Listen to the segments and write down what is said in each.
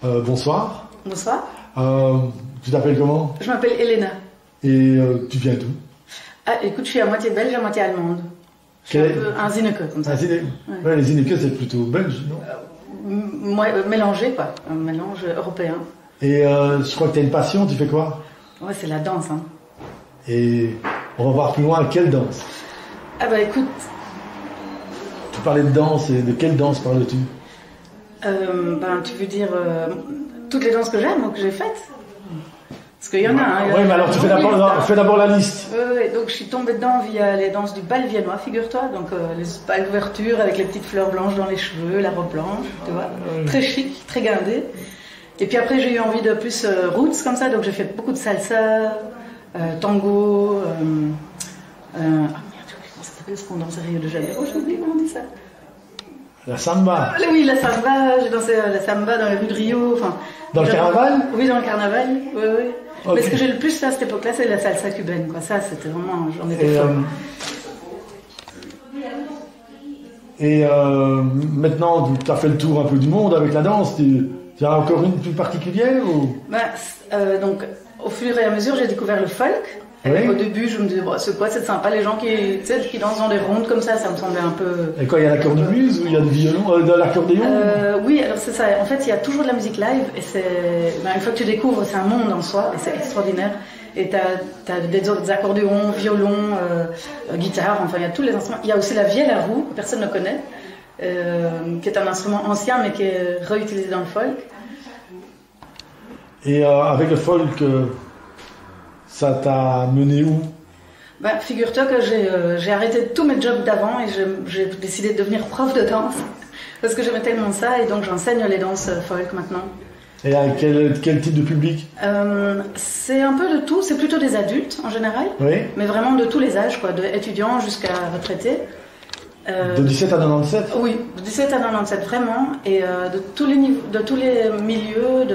Bonsoir. Bonsoir. Tu t'appelles comment? Je m'appelle Elena. Et tu viens d'où? Ah, écoute, je suis à moitié belge, à moitié allemande. Je suis un Zinneke, comme ça. Ouais, les Zinneke, c'est plutôt belge, non? Mélangé, quoi. Un mélange européen. Et je crois que tu as une passion, tu fais quoi? Ouais, c'est la danse, hein. Et on va voir plus loin, quelle danse? Ah bah écoute... Tu parlais de danse, et de quelle danse parles-tu? Tu veux dire toutes les danses que j'aime ou que j'ai faites? Parce qu'il y en a, hein. Oui, mais alors tu fais d'abord la liste. Oui, donc je suis tombée dedans via les danses du bal viennois, figure-toi. Donc les bals d'ouverture avec les petites fleurs blanches dans les cheveux, la robe blanche, tu vois. Très chic, très guindé. Et puis après, j'ai eu envie de plus roots comme ça, donc j'ai fait beaucoup de salsa, tango. Merde, comment ça s'appelle ce qu'on danse à Rio de Janeiro? J'ai oublié comment on dit ça. La samba. Oui, la samba, j'ai dansé la samba dans les rues de Rio. Enfin, dans le carnaval? Oui, dans le carnaval, oui. Okay. Mais ce que j'ai le plus fait à cette époque-là, c'est la salsa cubaine, quoi. Ça, c'était vraiment, j'en étais folle. Et maintenant, tu as fait le tour un peu du monde avec la danse. Tu as encore une plus particulière ou... Donc, au fur et à mesure, j'ai découvert le folk. Oui. Au début, je me disais, bon, c'est quoi, c'est sympa, les gens qui dansent dans des rondes comme ça me semblait un peu... Et quoi, il y a la cornemuse ou il y a du violon, de l'accordéon? Oui, alors c'est ça. En fait, il y a toujours de la musique live et une fois que tu découvres, c'est un monde en soi et c'est extraordinaire. Et t'as des accordéons, violons, guitare, enfin, il y a tous les instruments. Il y a aussi la vielle à roue, que personne ne connaît, qui est un instrument ancien mais qui est réutilisé dans le folk. Et avec le folk... ça t'a mené où? Figure-toi que j'ai arrêté tous mes jobs d'avant et j'ai décidé de devenir prof de danse parce que j'aimais tellement ça et donc j'enseigne les danses folk maintenant. Et à quel type de public? C'est un peu de tout, c'est plutôt des adultes en général, oui. Mais vraiment de tous les âges, quoi, de étudiants jusqu'à retraités. De 17 à 97? Oui, de 17 à 97 vraiment, et de tous les niveaux, de tous les milieux,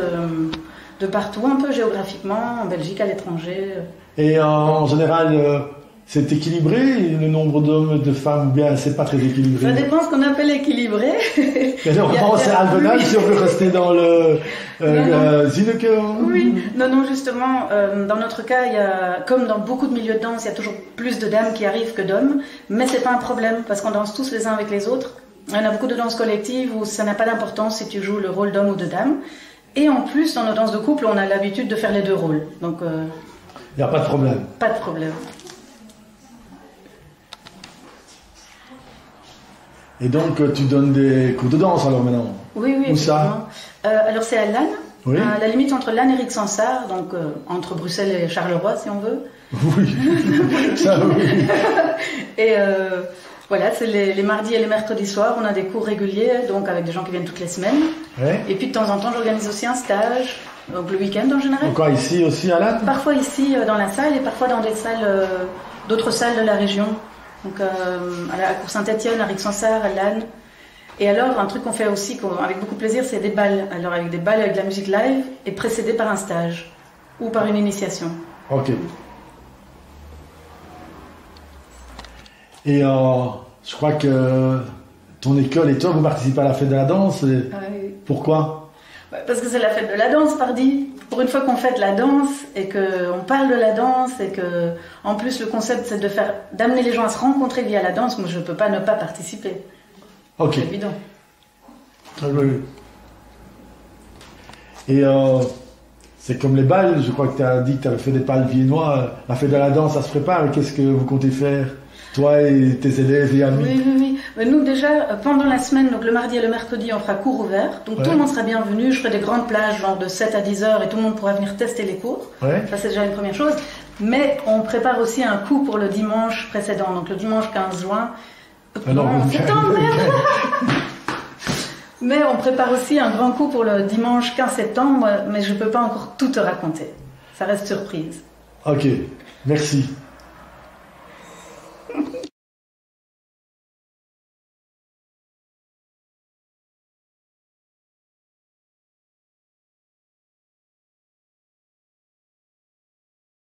de partout, un peu géographiquement, en Belgique, à l'étranger. Et en général, c'est équilibré, le nombre d'hommes et de femmes, ou bien c'est pas très équilibré? Ça dépend ce qu'on appelle équilibré. Mais normalement, c'est alvenal si on veut rester dans le Zinneke. Oui, non, justement, dans notre cas, il y a, comme dans beaucoup de milieux de danse, il y a toujours plus de dames qui arrivent que d'hommes, mais c'est pas un problème, parce qu'on danse tous les uns avec les autres. Il y en a beaucoup de danses collectives où ça n'a pas d'importance si tu joues le rôle d'homme ou de dame. Et en plus, dans nos danses de couple, on a l'habitude de faire les deux rôles. Donc, il n'y a pas de problème. Pas de problème. Et donc, tu donnes des cours de danse alors maintenant? Oui. Où ça? Alors, c'est à Lannes, oui. À la limite entre Lannes et Rixensart, donc entre Bruxelles et Charleroi, si on veut. Oui, ça oui. Et voilà, c'est les mardis et les mercredis soirs, on a des cours réguliers, donc avec des gens qui viennent toutes les semaines. Ouais. Et puis de temps en temps, j'organise aussi un stage, donc le week-end en général. Quoi, ici aussi à Lannes? Parfois ici dans la salle et parfois dans des salles, d'autres salles de la région. Donc à la Cour Saint-Étienne, à Rixensart, à Lannes. Et alors, un truc qu'on fait aussi avec beaucoup de plaisir, c'est des bals. Alors avec des bals avec de la musique live et précédés par un stage ou par une initiation. Ok. Et je crois que ton école et toi, vous participez à la fête de la danse. Et... Oui. Pourquoi? Parce que c'est la fête de la danse, pardi. Pour une fois qu'on fête la danse et qu'on parle de la danse et que, en plus, le concept c'est d'amener les gens à se rencontrer via la danse, moi je ne peux pas ne pas participer. Ok. C'est évident. Ah, oui. Et c'est comme les balles, je crois que tu as dit que tu avais fait des balles viennois. La fête de la danse, ça se prépare. Qu'est-ce que vous comptez faire, toi et tes élèves et amis? Oui. Mais nous déjà, pendant la semaine, donc le mardi et le mercredi, on fera cours ouverts. Donc tout le monde sera bienvenu. Je ferai des grandes plages, genre de 7 à 10 heures, et tout le monde pourra venir tester les cours. Ouais. Ça, c'est déjà une première chose. Mais on prépare aussi un coup pour le dimanche précédent, donc le dimanche 15 juin. Mais on prépare aussi un grand coup pour le dimanche 15 septembre, mais je ne peux pas encore tout te raconter. Ça reste surprise. Ok, merci.